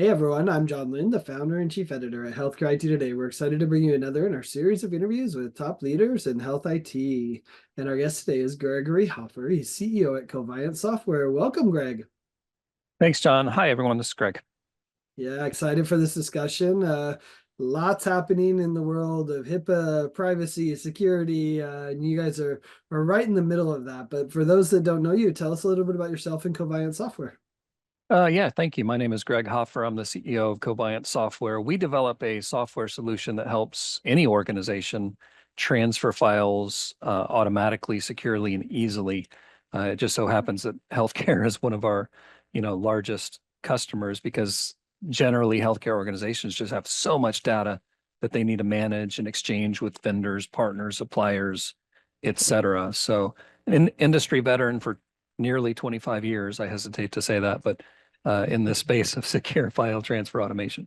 Hey everyone, I'm John Lynn, the founder and chief editor at Healthcare IT Today. We're excited to bring you another in our series of interviews with top leaders in health IT. And our guest today is Gregory Hoffer. He's CEO at Coviant Software. Welcome, Greg. Thanks, John. Hi, everyone. This is Greg. Yeah, excited for this discussion. Lots happening in the world of HIPAA, privacy, security, and you guys are right in the middle of that. But for those that don't know you, tell us a little bit about yourself and Coviant Software. Yeah, thank you. My name is Greg Hoffer. I'm the CEO of Coviant Software. We develop a software solution that helps any organization transfer files automatically, securely, and easily. It just so happens that healthcare is one of our, largest customers because generally healthcare organizations just have so much data that they need to manage and exchange with vendors, partners, suppliers, et cetera. So, an industry veteran for nearly 25 years, I hesitate to say that, but in the space of secure file transfer automation.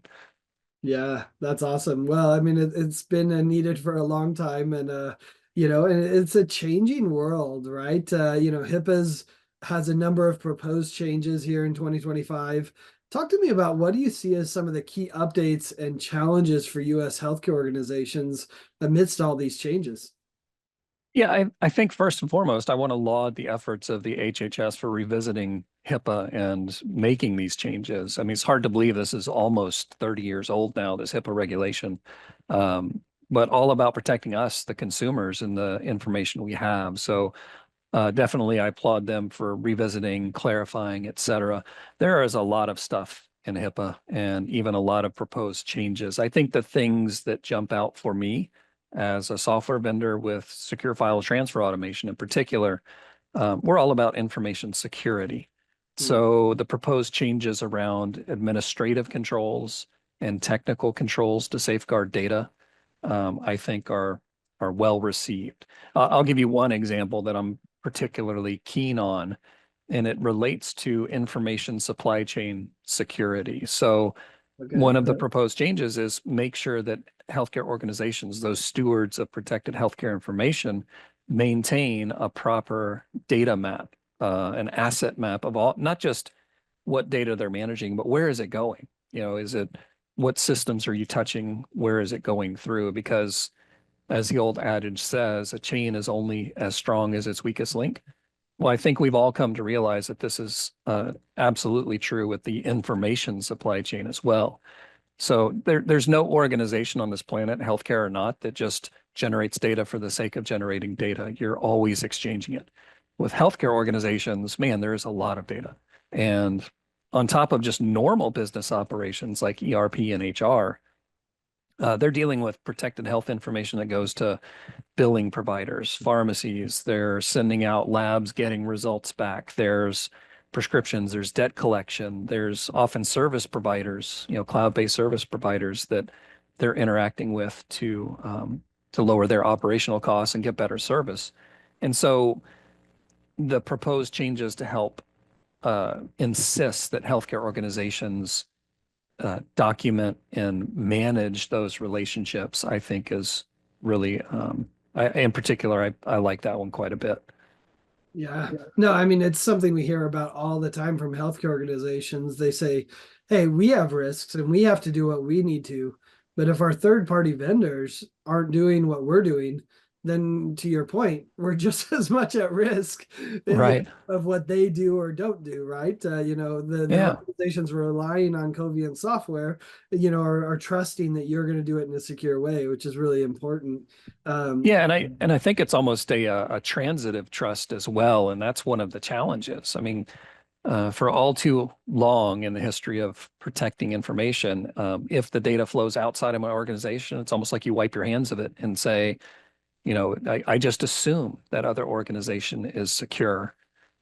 Yeah, that's awesome. Well, I mean, it's been needed for a long time, and and it's a changing world, right? HIPAA's has a number of proposed changes here in 2025. Talk to me about what do you see as some of the key updates and challenges for U.S. healthcare organizations amidst all these changes? Yeah, I think first and foremost, I want to laud the efforts of the HHS for revisiting HIPAA and making these changes. I mean, it's hard to believe this is almost 30 years old now, this HIPAA regulation, but all about protecting us, the consumers, and the information we have. So definitely, I applaud them for revisiting, clarifying, et cetera. There is a lot of stuff in HIPAA and even a lot of proposed changes. I think the things that jump out for me as a software vendor with secure file transfer automation in particular, we're all about information security. Hmm. So the proposed changes around administrative controls and technical controls to safeguard data, I think are well received. I'll give you one example that I'm particularly keen on, and it relates to information supply chain security. So Okay. one of the proposed changes is make sure that healthcare organizations, those stewards of protected healthcare information, maintain a proper data map, an asset map of all, not just what data they're managing, but where is it going? Is it what systems are you touching? Where is it going through? Because as the old adage says, a chain is only as strong as its weakest link. Well, I think we've all come to realize that this is absolutely true with the information supply chain as well. So there's no organization on this planet, healthcare or not, that just generates data for the sake of generating data. You're always exchanging it. With healthcare organizations, man, there is a lot of data. And on top of just normal business operations like ERP and HR, they're dealing with protected health information that goes to billing providers, pharmacies. They're sending out labs, getting results back. There's prescriptions, there's debt collection, there's often service providers, cloud-based service providers that they're interacting with to lower their operational costs and get better service. And so the proposed changes to help insist that healthcare organizations document and manage those relationships, I think is really, in particular, I like that one quite a bit. Yeah. No, I mean, it's something we hear about all the time from healthcare organizations. They say, hey, we have risks and we have to do what we need to. But if our third party vendors aren't doing what we're doing, then to your point, we're just as much at risk Right. of what they do or don't do, right? The Yeah. organizations relying on Covient software, are trusting that you're going to do it in a secure way, which is really important. Um, Yeah, and I think it's almost a transitive trust as well, and that's one of the challenges. I mean, for all too long in the history of protecting information, if the data flows outside of my organization, it's almost like you wipe your hands of it and say, I just assume that other organization is secure.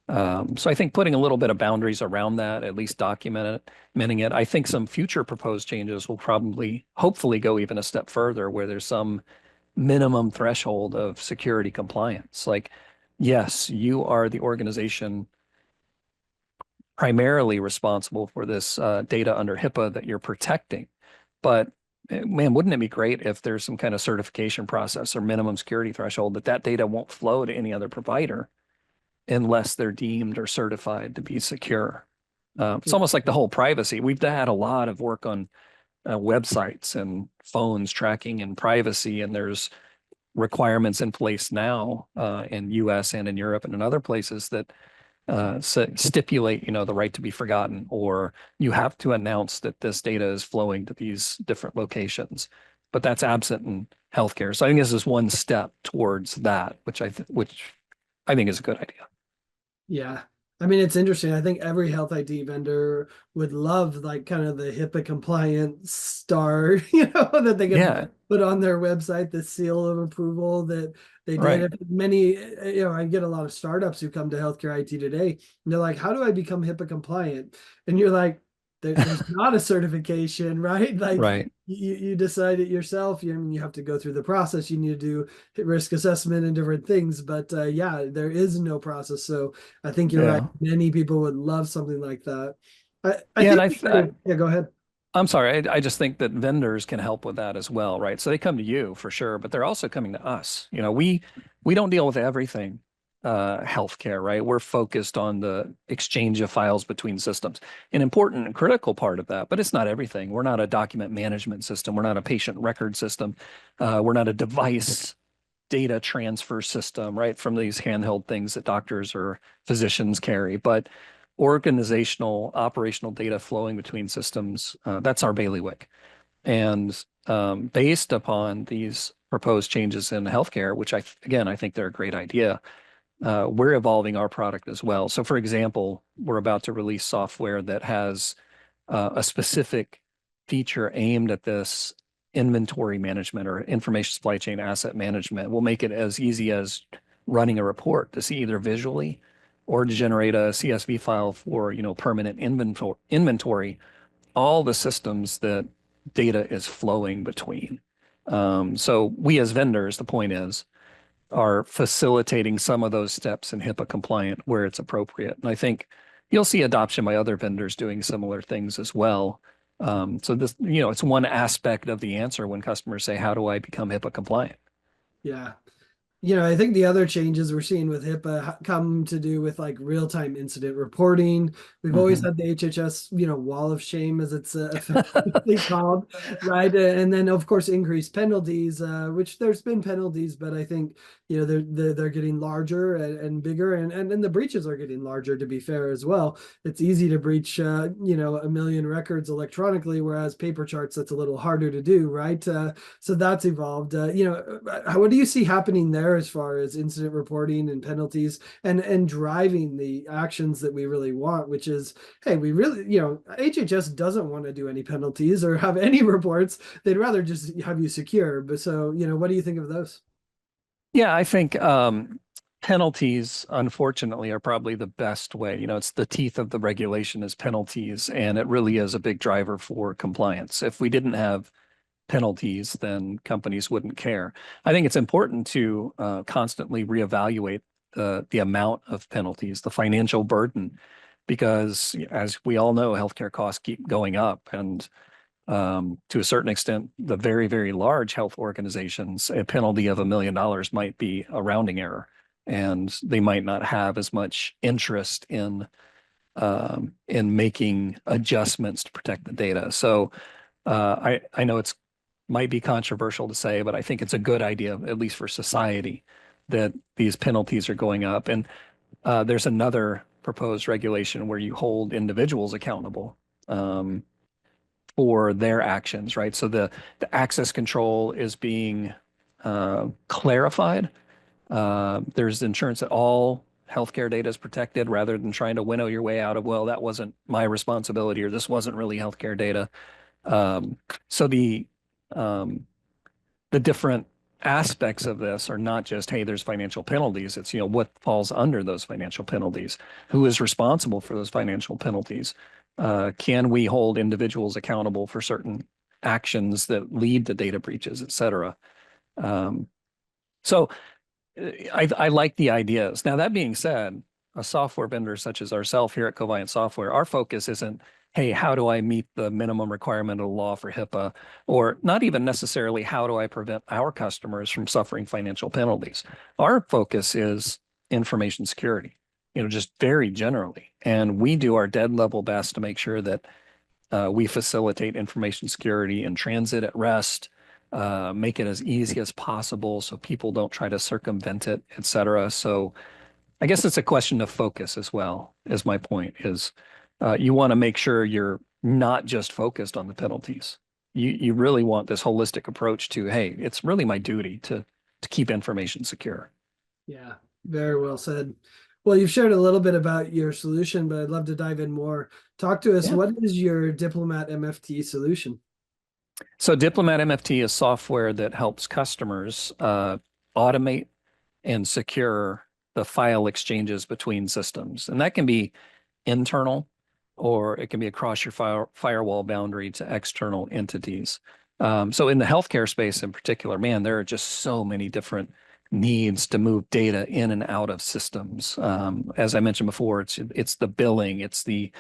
So I think putting a little bit of boundaries around that, at least documenting it. I think some future proposed changes will probably, hopefully, go even a step further, where there's some minimum threshold of security compliance. Like, yes, you are the organization primarily responsible for this data under HIPAA that you're protecting. But man, wouldn't it be great if there's some kind of certification process or minimum security threshold that data won't flow to any other provider unless they're deemed or certified to be secure? It's almost like the whole privacy. We've had a lot of work on websites and phones tracking and privacy, and there's requirements in place now in US and in Europe and in other places that stipulate, the right to be forgotten, or you have to announce that this data is flowing to these different locations. But that's absent in healthcare. So I think this is one step towards that, which I think is a good idea. Yeah. I mean, it's interesting. I think every health ID vendor would love like kind of the HIPAA compliant star, that they can Yeah, put on their website, the seal of approval that they did. right. If many, I get a lot of startups who come to healthcare IT today, and they're like, how do I become HIPAA compliant? And you're like, there's not a certification, right? Like Right. you decide it yourself. You have to go through the process. You need to do risk assessment and different things. But yeah, there is no process. So I think you're right. Yeah. Many people would love something like that. I Yeah, and think, yeah, go ahead. I'm sorry. I just think that vendors can help with that as well, right? So they come to you for sure, but they're also coming to us. We don't deal with everything healthcare, right? We're focused on the exchange of files between systems, an important and critical part of that, but it's not everything. We're not a document management system. We're not a patient record system. We're not a device data transfer system, right? From these handheld things that doctors or physicians carry, but organizational, operational data flowing between systems, that's our bailiwick. And based upon these proposed changes in healthcare, which again, I think they're a great idea, we're evolving our product as well. So, for example, we're about to release software that has a specific feature aimed at this inventory management or information supply chain asset management. We'll make it as easy as running a report to see either visually or to generate a CSV file for, permanent inventory, all the systems that data is flowing between. So we as vendors, the point is, are facilitating some of those steps in HIPAA compliant where it's appropriate. And I think you'll see adoption by other vendors doing similar things as well. So this, it's one aspect of the answer when customers say, "How do I become HIPAA compliant?" Yeah. I think the other changes we're seeing with HIPAA come to do with like real-time incident reporting. We've always Mhm. had the HHS, wall of shame as it's affectionately called, right? And then of course increased penalties, which there's been penalties, but I think they're getting larger and bigger, and the breaches are getting larger. To be fair as well, it's easy to breach, a million records electronically, whereas paper charts that's a little harder to do, right? So that's evolved. What do you see happening there as far as incident reporting and penalties and driving the actions that we really want, which is, hey, we really, HHS doesn't want to do any penalties or have any reports. They'd rather just have you secure. But so, what do you think of those? Yeah, I think penalties, unfortunately, are probably the best way. It's the teeth of the regulation is penalties, and it really is a big driver for compliance. If we didn't have penalties, then companies wouldn't care. I think it's important to constantly reevaluate the amount of penalties, the financial burden, because as we all know, healthcare costs keep going up, and to a certain extent, the very, very large health organizations, a penalty of $1 million might be a rounding error, and they might not have as much interest in making adjustments to protect the data. So I know it's might be controversial to say, but I think it's a good idea, at least for society, that these penalties are going up. And there's another proposed regulation where you hold individuals accountable for their actions, right? So the access control is being clarified. There's insurance that all healthcare data is protected rather than trying to winnow your way out of, well, that wasn't my responsibility or this wasn't really healthcare data. Um, so um, the different aspects of this are not just, hey, there's financial penalties. It's, what falls under those financial penalties? Who is responsible for those financial penalties? Can we hold individuals accountable for certain actions that lead to data breaches, et cetera? Um, so I like the ideas. Now, that being said, a software vendor such as ourselves here at Covient Software, our focus isn't, hey, how do I meet the minimum requirement of the law for HIPAA? Or not even necessarily how do I prevent our customers from suffering financial penalties? Our focus is information security, just very generally. And we do our dead level best to make sure that we facilitate information security in transit, at rest, make it as easy as possible so people don't try to circumvent it, et cetera. So I guess it's a question of focus as well, is my point, is you want to make sure you're not just focused on the penalties. You really want this holistic approach to, hey, it's really my duty to keep information secure. Yeah, very well said. Well, you've shared a little bit about your solution, but I'd love to dive in more. Talk to us. Yeah. What is your Diplomat MFT solution? So Diplomat MFT is software that helps customers automate and secure the file exchanges between systems. And that can be internal, or it can be across your firewall boundary to external entities. So in the healthcare space in particular, man, there are just so many different needs to move data in and out of systems. As I mentioned before, it's the billing, it's the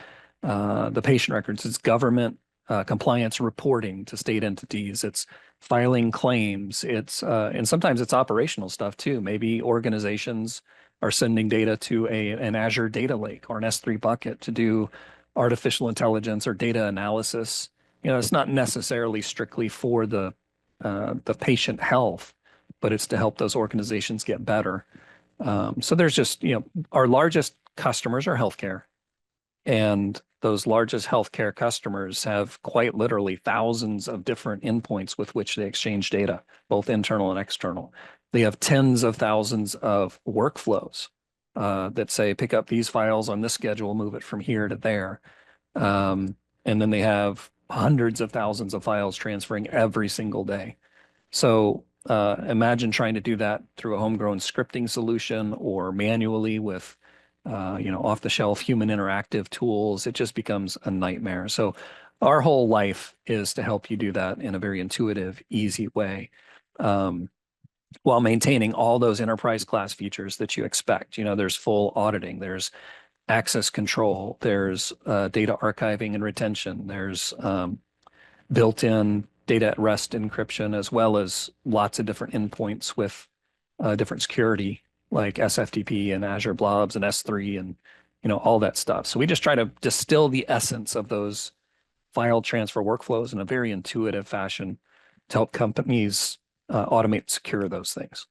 patient records, it's government compliance reporting to state entities, it's filing claims, it's and sometimes it's operational stuff too. Maybe organizations are sending data to an Azure data lake or an S3 bucket to do artificial intelligence or data analysis. It's not necessarily strictly for the patient health, but it's to help those organizations get better. So there's just, our largest customers are healthcare, and those largest healthcare customers have quite literally thousands of different endpoints with which they exchange data, both internal and external. They have tens of thousands of workflows that say, pick up these files on this schedule, move it from here to there. And then they have hundreds of thousands of files transferring every single day. So imagine trying to do that through a homegrown scripting solution or manually with off-the-shelf human interactive tools. It just becomes a nightmare. So our whole life is to help you do that in a very intuitive, easy way, while maintaining all those enterprise class features that you expect. There's full auditing, there's access control, there's data archiving and retention, there's built-in data at rest encryption, as well as lots of different endpoints with different security like SFTP and Azure Blobs and S3 and all that stuff. So we just try to distill the essence of those file transfer workflows in a very intuitive fashion to help companies automate and secure those things.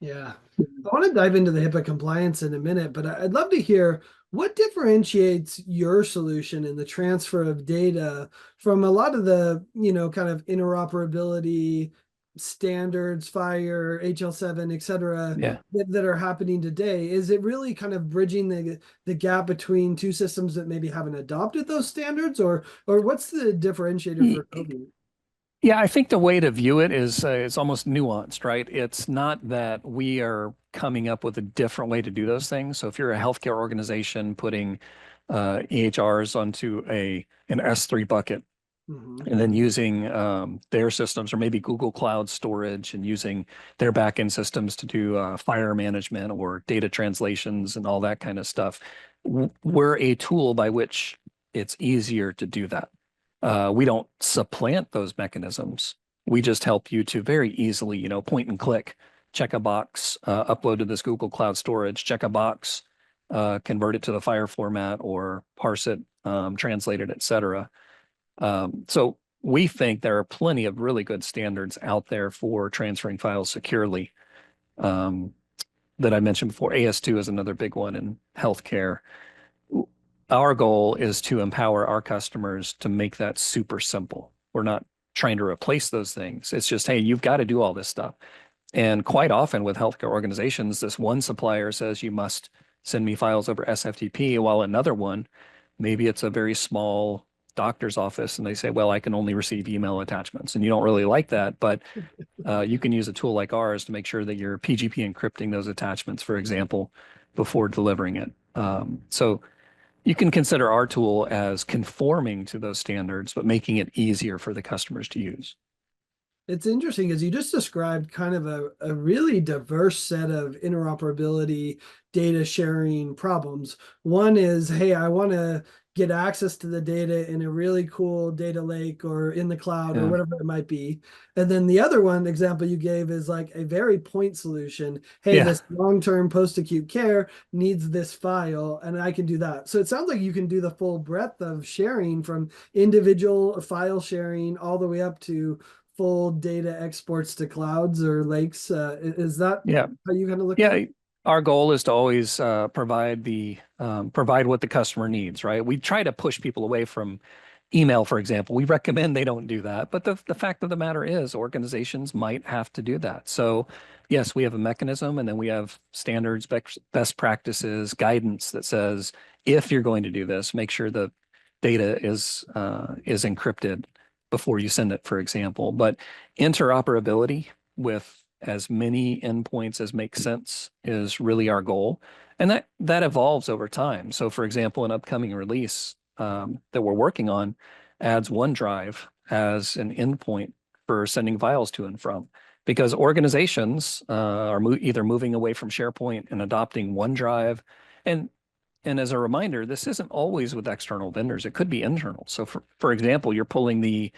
Yeah. I want to dive into the HIPAA compliance in a minute, but I'd love to hear what differentiates your solution in the transfer of data from a lot of the, kind of interoperability standards, FHIR, HL7, et cetera, Yeah. that are happening today. Is it really kind of bridging the gap between two systems that maybe haven't adopted those standards, or what's the differentiator for Covey? Yeah, I think the way to view it is it's almost nuanced, right? It's not that we are coming up with a different way to do those things. So if you're a healthcare organization putting EHRs onto an S3 bucket Mhm. and then using their systems, or maybe Google Cloud storage and using their backend systems to do fire management or data translations and all that kind of stuff, we're a tool by which it's easier to do that. We don't supplant those mechanisms. We just help you to very easily, point and click, check a box, upload to this Google Cloud storage, check a box, convert it to the fire format or parse it, translate it, et cetera. So we think there are plenty of really good standards out there for transferring files securely, that I mentioned before. AS2 is another big one in healthcare. Our goal is to empower our customers to make that super simple. We're not trying to replace those things. It's just, hey, you've got to do all this stuff. And quite often with healthcare organizations, this one supplier says you must send me files over SFTP, while another one, maybe it's a very small doctor's office, and they say, well, I can only receive email attachments. And you don't really like that, but you can use a tool like ours to make sure that you're PGP encrypting those attachments, for example, before delivering it. So you can consider our tool as conforming to those standards, but making it easier for the customers to use. It's interesting because you just described kind of a really diverse set of interoperability data sharing problems. One is, hey, I want to get access to the data in a really cool data lake or in the cloud or Yeah. whatever it might be. And then the other one example you gave is like a very point solution. Hey, Yeah. this long-term post-acute care needs this file, and I can do that. So it sounds like you can do the full breadth of sharing from individual file sharing all the way up to full data exports to clouds or lakes. Is that Yeah. how you kind of look at it? Yeah, our goal is to always provide what the customer needs, right? We try to push people away from email, for example. We recommend they don't do that, but the fact of the matter is, organizations might have to do that. So, yes, we have a mechanism, and then we have standards, best practices, guidance that says if you're going to do this, make sure the data is encrypted before you send it, for example. But interoperability with as many endpoints as make sense is really our goal. And that evolves over time. So for example, an upcoming release that we're working on adds OneDrive as an endpoint for sending files to and from. Because organizations are either moving away from SharePoint and adopting OneDrive. And and as a reminder, this isn't always with external vendors. It could be internal. So for example, you're pulling the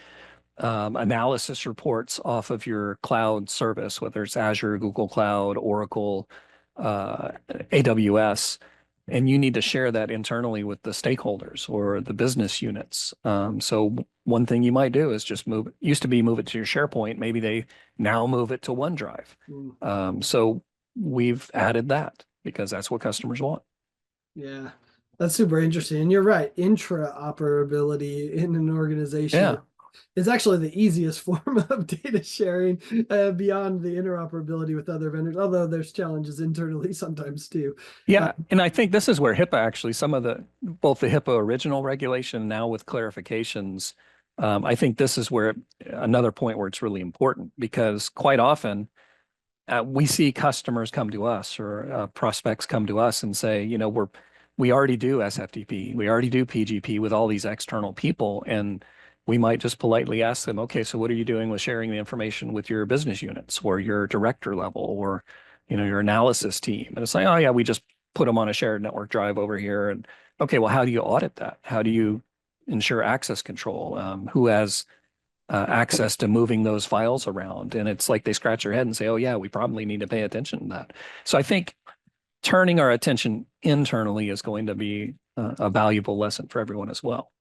analysis reports off of your cloud service, whether it's Azure, Google Cloud, Oracle, AWS, and you need to share that internally with the stakeholders or the business units. So one thing you might do is just used to be move it to your SharePoint. Maybe they now move it to OneDrive. Mm. So we've added that because that's what customers want. Yeah, that's super interesting. And you're right, intraoperability in an organization Yeah. is actually the easiest form of data sharing beyond the interoperability with other vendors, although there's challenges internally sometimes too. Uh, Yeah, and I think this is where HIPAA actually, both the HIPAA original regulation now with clarifications, I think this is where another point where it's really important because quite often we see customers come to us or prospects come to us and say, we already do SFTP, we already do PGP with all these external people, and we might just politely ask them, okay, so what are you doing with sharing the information with your business units or your director level or your analysis team? And it's like, oh yeah, we just put them on a shared network drive over here. And okay, well, how do you audit that? How do you ensure access control? Who has access to moving those files around? And it's like they scratch their head and say, oh, yeah, we probably need to pay attention to that. So I think turning our attention internally is going to be a valuable lesson for everyone as well.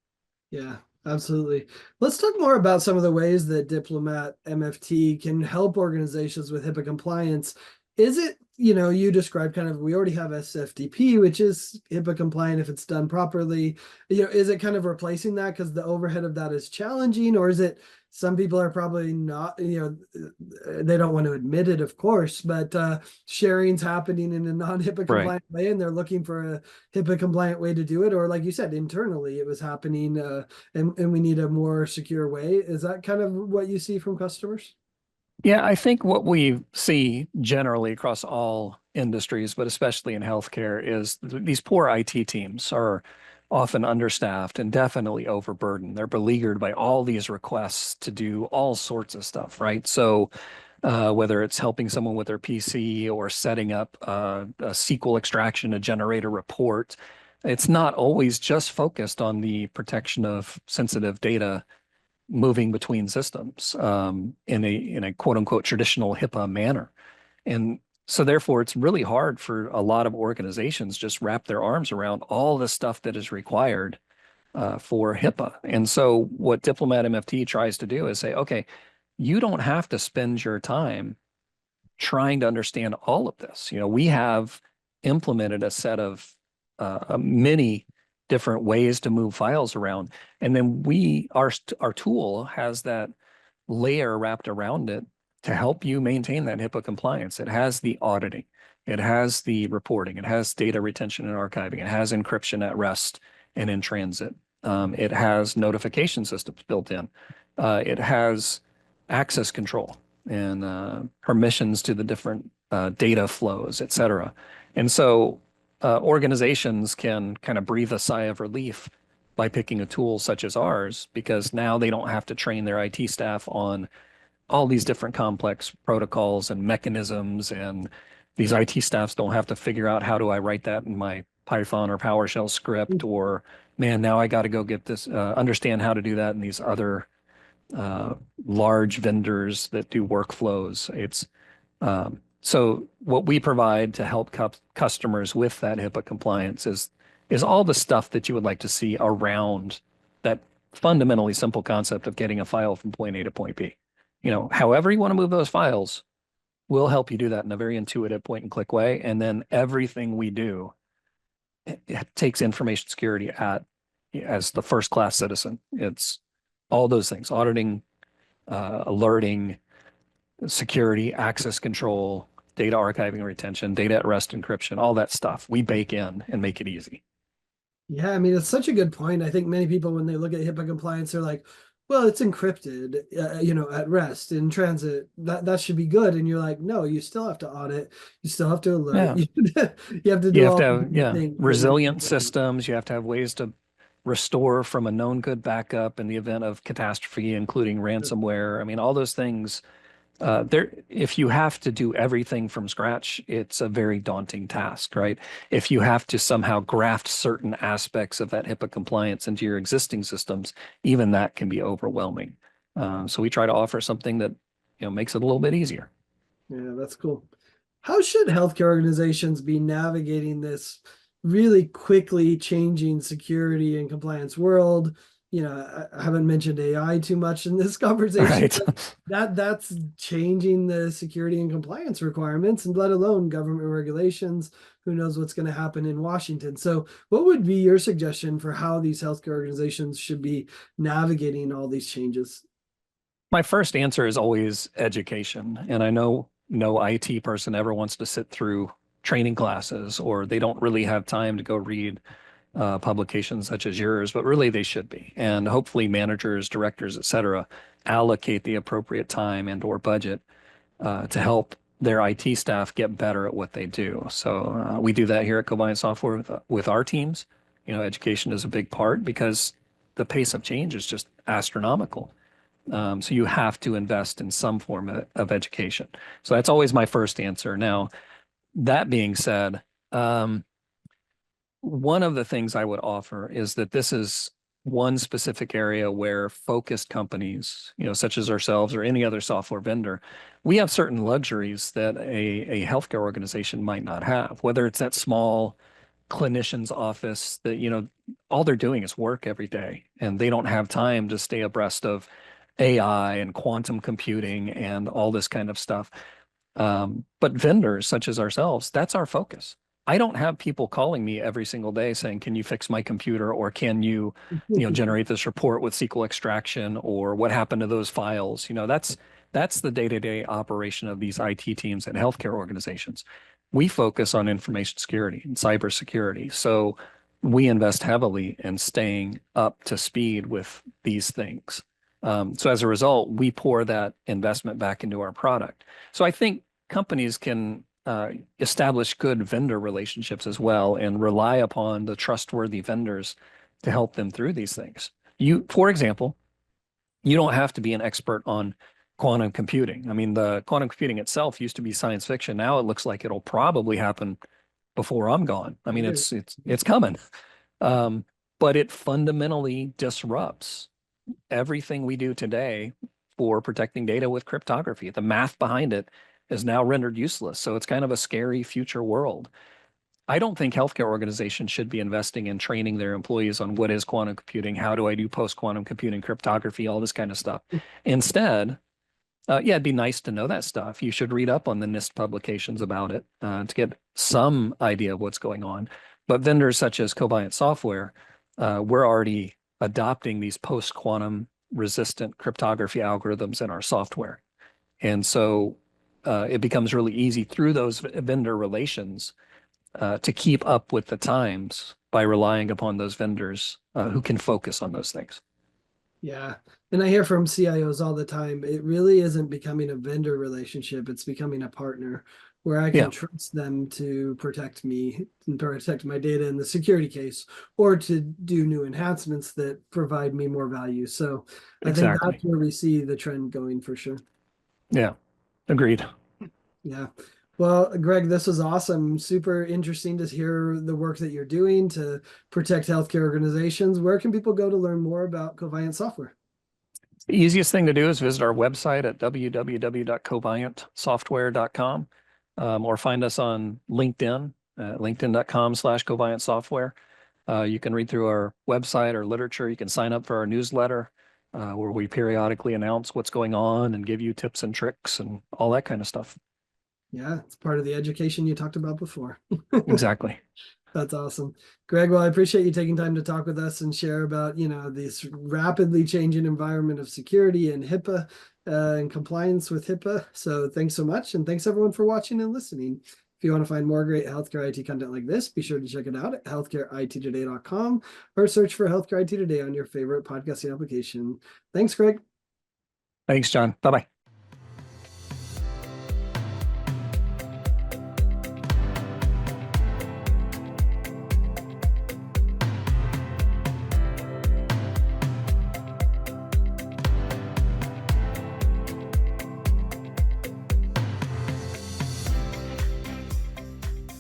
Yeah, absolutely. Let's talk more about some of the ways that Diplomat MFT can help organizations with HIPAA compliance. Is it, you described kind of, we already have SFTP, which is HIPAA compliant if it's done properly. Is it kind of replacing that because the overhead of that is challenging, or is it some people are probably not, they don't want to admit it, of course, but sharing's happening in a non-HIPAA Right. compliant way, and they're looking for a HIPAA compliant way to do it, or like you said, internally it was happening, and we need a more secure way. Is that kind of what you see from customers? Yeah, I think what we see generally across all industries, but especially in healthcare, is these poor IT teams are often understaffed and definitely overburdened. They're beleaguered by all these requests to do all sorts of stuff, right? So whether it's helping someone with their PC or setting up a SQL extraction to generate a report, it's not always just focused on the protection of sensitive data moving between systems in a quote unquote traditional HIPAA manner. And so therefore it's really hard for a lot of organizations just wrap their arms around all the stuff that is required for HIPAA. And so what Diplomat MFT tries to do is say, okay, you don't have to spend your time trying to understand all of this. We have implemented a set of many different ways to move files around, and then our tool has that layer wrapped around it to help you maintain that HIPAA compliance. It has the auditing, it has the reporting, it has data retention and archiving, it has encryption at rest and in transit. It has notification systems built in. It has access control and permissions to the different data flows, et cetera. And so organizations can kind of breathe a sigh of relief by picking a tool such as ours because now they don't have to train their IT staff on all these different complex protocols and mechanisms. And these IT staffs don't have to figure out how do I write that in my Python or PowerShell script, or man, now I got to go get this, understand how to do that in these other uh, large vendors that do workflows. It's so what we provide to help customers with that HIPAA compliance is all the stuff that you would like to see around that fundamentally simple concept of getting a file from point A to point B. You know, however you want to move those files, we'll help you do that in a very intuitive point and click way. And then everything we do, it takes information security at as the first class citizen. It's all those things, auditing, alerting, security, access control, data archiving and retention, data at rest encryption, all that stuff. We bake in and make it easy. Yeah, I mean, it's such a good point. I think many people, when they look at HIPAA compliance, they're like, well, it's encrypted, at rest in transit. That should be good. And you're like, no, you still have to audit. You still have to alert. Yeah. You have to You do have to all have, the yeah, things that make resilient it. systems. You have to have ways to restore from a known good backup in the event of catastrophe, including ransomware. I mean, all those things. If you have to do everything from scratch, it's a very daunting task, right? If you have to somehow graft certain aspects of that HIPAA compliance into your existing systems, even that can be overwhelming. So we try to offer something that, makes it a little bit easier. Yeah, that's cool. How should healthcare organizations be navigating this really quickly changing security and compliance world? I haven't mentioned AI too much in this All conversation, right. but that's changing the security and compliance requirements, and let alone government regulations. Who knows what's going to happen in Washington? So, what would be your suggestion for how these healthcare organizations should be navigating all these changes? My first answer is always education. And I know no IT person ever wants to sit through training classes, or they don't really have time to go read publications such as yours, but really they should be. And hopefully managers, directors, et cetera, allocate the appropriate time and or budget to help their IT staff get better at what they do. So we do that here at Cobalt Software with our teams. Education is a big part because the pace of change is just astronomical. So you have to invest in some form of education. So that's always my first answer. Now, that being said, one of the things I would offer is that this is one specific area where focused companies, such as ourselves or any other software vendor, we have certain luxuries that a healthcare organization might not have, whether it's that small clinician's office that, all they're doing is work every day and they don't have time to stay abreast of AI and quantum computing and all this kind of stuff. But vendors such as ourselves, that's our focus. I don't have people calling me every single day saying, "Can you fix my computer?" or "Can you, generate this report with SQL extraction?" or "What happened to those files?" That's the day-to-day operation of these IT teams and healthcare organizations. We focus on information security and cybersecurity. So we invest heavily in staying up to speed with these things. So as a result, we pour that investment back into our product. So I think companies can establish good vendor relationships as well and rely upon the trustworthy vendors to help them through these things. For example, you don't have to be an expert on quantum computing. I mean, the quantum computing itself used to be science fiction. Now it looks like it'll probably happen before I'm gone. I mean, it's coming. Um, but it fundamentally disrupts everything we do today for protecting data with cryptography. The math behind it is now rendered useless. So it's kind of a scary future world. I don't think healthcare organizations should be investing in training their employees on what is quantum computing, how do I do post quantum computing, cryptography, all this kind of stuff. Instead, yeah, it'd be nice to know that stuff. You should read up on the NIST publications about it to get some idea of what's going on. But vendors such as Cobalt Software, we're already adopting these post-quantum resistant cryptography algorithms in our software. And so it becomes really easy through those vendor relations to keep up with the times by relying upon those vendors who can focus on those things. Yeah. And I hear from CIOs all the time, it really isn't becoming a vendor relationship, it's becoming a partner where I can Yeah, trust them to protect me and protect my data in the security case, or to do new enhancements that provide me more value. So I think exactly. that's where we see the trend going for sure. Yeah, agreed. Yeah. Well, Greg, this was awesome. Super interesting to hear the work that you're doing to protect healthcare organizations. Where can people go to learn more about Covient software? The easiest thing to do is visit our website at www.coviantsoftware.com, or find us on LinkedIn, linkedin.com/Coviant Software. You can read through our website or literature. You can sign up for our newsletter, where we periodically announce what's going on and give you tips and tricks and all that kind of stuff. Yeah, it's part of the education you talked about before. Exactly. That's awesome. Greg, well, I appreciate you taking time to talk with us and share about, this rapidly changing environment of security and HIPAA and compliance with HIPAA. So thanks so much. And thanks everyone for watching and listening. If you want to find more great healthcare IT content like this, be sure to check it out at healthcareittoday.com or search for Healthcare IT Today on your favorite podcasting application. Thanks, Greg. Thanks, John. Bye bye.